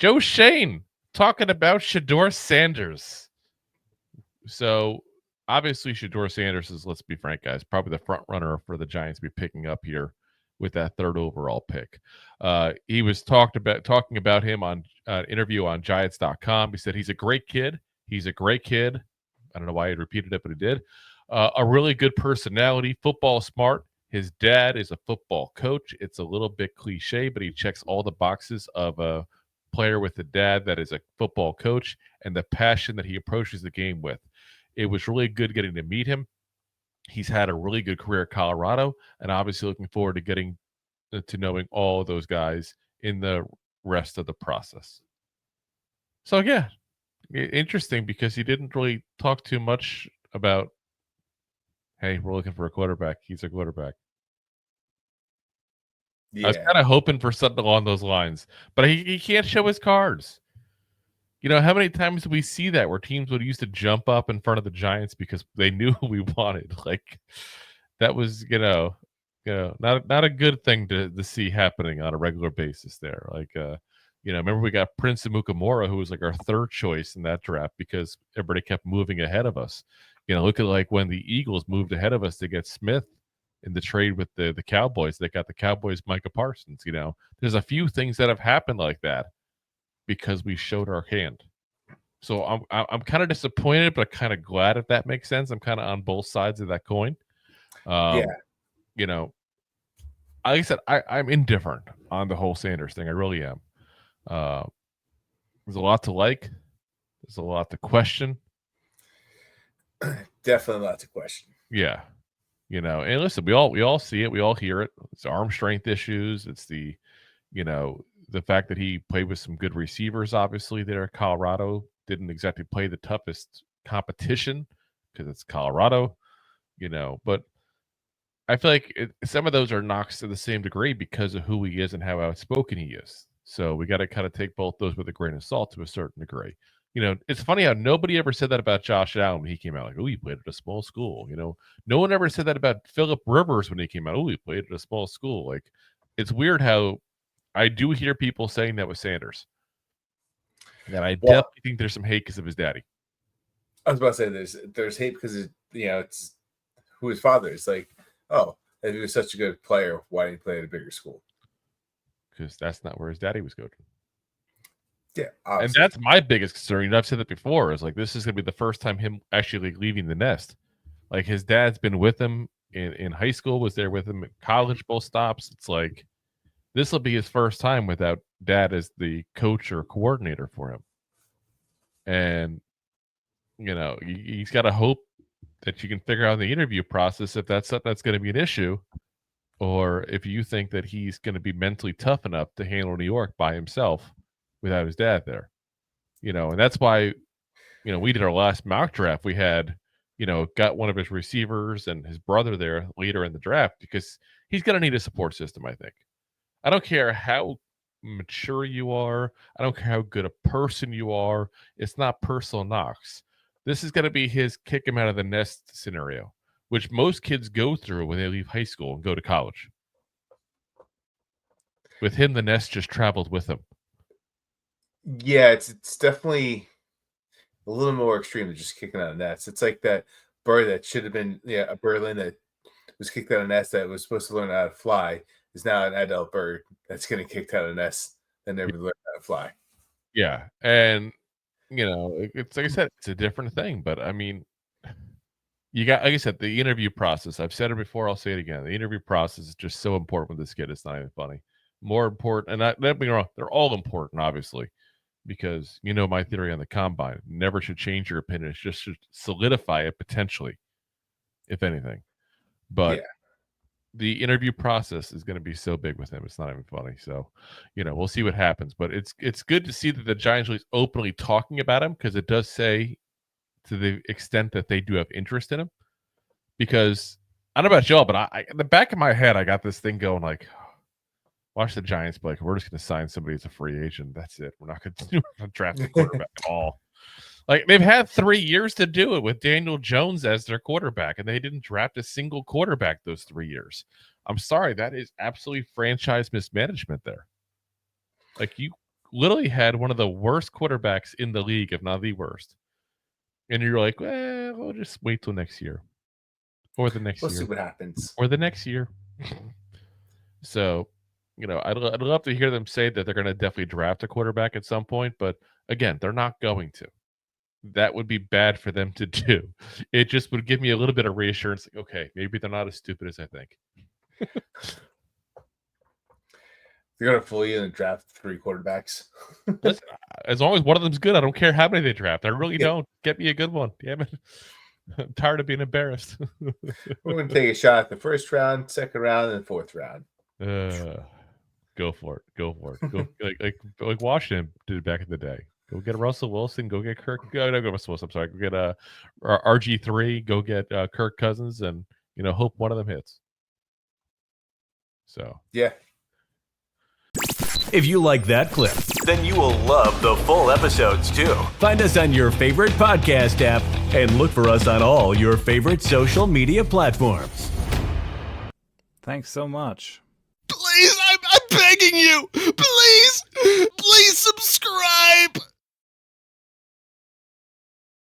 Joe Schoen talking about Shedeur Sanders. So obviously Shedeur Sanders is, let's be frank, guys, probably the front runner for the Giants to be picking up here with that third overall pick. He was talking about him on an interview on Giants.com. He said he's a great kid. He's a great kid. I don't know why he repeated it, but he did. A really good personality, football smart. His dad is a football coach. It's a little bit cliche, but he checks all the boxes of a player with a dad that is a football coach and the passion that he approaches the game with. It was really good getting to meet him. He's had a really good career at Colorado, and obviously looking forward to getting to knowing all those guys in the rest of the process. So, yeah, interesting because he didn't really talk too much about, hey, we're looking for a quarterback. He's a quarterback. I was kind of hoping for something along those lines, but he can't show his cards. You know, how many times do we see that where teams would used to jump up in front of the Giants because they knew who we wanted? Like that was, not a good thing to see happening on a regular basis there. Like, remember we got Prince Amukamara, who was like our third choice in that draft because everybody kept moving ahead of us. Look at like when the Eagles moved ahead of us to get Smith in the trade with the Cowboys. They got the Cowboys Micah Parsons. There's a few things that have happened like that because we showed our hand. So I'm kind of disappointed, but kind of glad, if that makes sense. I'm kind of on both sides of that coin. Like I said, I'm indifferent on the whole Sanders thing. I really am. There's a lot to like. There's a lot to question. Definitely a lot to question. Yeah. And listen, we all see it. We all hear it. It's arm strength issues. It's the fact that he played with some good receivers, obviously, there at Colorado. Didn't exactly play the toughest competition because it's Colorado, but I feel like some of those are knocks to the same degree because of who he is and how outspoken he is. So we got to kind of take both those with a grain of salt to a certain degree. It's funny how nobody ever said that about Josh Allen when he came out. Like, oh, he played at a small school. No one ever said that about Phillip Rivers when he came out. Oh, he played at a small school. Like, it's weird how I do hear people saying that with Sanders. And I definitely think there's some hate because of his daddy. I was about to say there's hate because it's who his father is. Like, oh, if he was such a good player, why didn't he play at a bigger school? Because that's not where his daddy was coaching. Yeah, obviously. And that's my biggest concern. I've said that before. Is like this is going to be the first time him actually leaving the nest. Like his dad's been with him in high school, was there with him at college, both stops. It's like this will be his first time without dad as the coach or coordinator for him. And he's got to hope that you can figure out in the interview process if that's something that's going to be an issue, or if you think that he's going to be mentally tough enough to handle New York by himself without his dad there. And that's why, we did our last mock draft. We had, got one of his receivers and his brother there later in the draft because he's going to need a support system, I think. I don't care how mature you are. I don't care how good a person you are. It's not personal knocks. This is going to be his kick him out of the nest scenario, which most kids go through when they leave high school and go to college. With him, the nest just traveled with him. Yeah, it's definitely a little more extreme than just kicking out of nets. It's like that bird that should have been a birdling that was kicked out of nest that was supposed to learn how to fly is now an adult bird that's getting kicked out of nest and never learned how to fly. Yeah, and it's like I said, it's a different thing. But I mean, you got, like I said, the interview process. I've said it before. I'll say it again. The interview process is just so important with this kid. It's not even funny. More important, and don't be wrong, they're all important, obviously, because my theory on the combine never should change your opinion. It just should solidify it potentially, if anything. But the interview process is going to be so big with him. It's not even funny. So, we'll see what happens. But it's good to see that the Giants are openly talking about him because it does say to the extent that they do have interest in him. Because I don't know about y'all, but I in the back of my head, I got this thing going like, watch the Giants be like, we're just going to sign somebody as a free agent. That's it. We're not going to draft a quarterback at all. Like, they've had 3 years to do it with Daniel Jones as their quarterback, and they didn't draft a single quarterback those 3 years. I'm sorry. That is absolutely franchise mismanagement there. Like, literally had one of the worst quarterbacks in the league, if not the worst. And you're like, well, we'll just wait till next year. Or the next We'll year. see what happens. Or the next year. So, I'd love to hear them say that they're going to definitely draft a quarterback at some point. But again, they're not going to. That would be bad for them to do. It just would give me a little bit of reassurance. Like, okay, maybe they're not as stupid as I think. They're going to fool you and draft 3 quarterbacks. Listen, as long as one of them's good, I don't care how many they draft. I really don't. Get me a good one. Damn it. I'm tired of being embarrassed. We're going to take a shot at the first round, second round, and 4th round. Go for it. Go like Washington did back in the day. Go get Russell Wilson. Go get Kirk. Go Russell Wilson. I'm sorry. Go get RG3. Go get Kirk Cousins, and hope one of them hits. So yeah. If you like that clip, then you will love the full episodes too. Find us on your favorite podcast app and look for us on all your favorite social media platforms. Thanks so much. Please, I'm begging you. Please.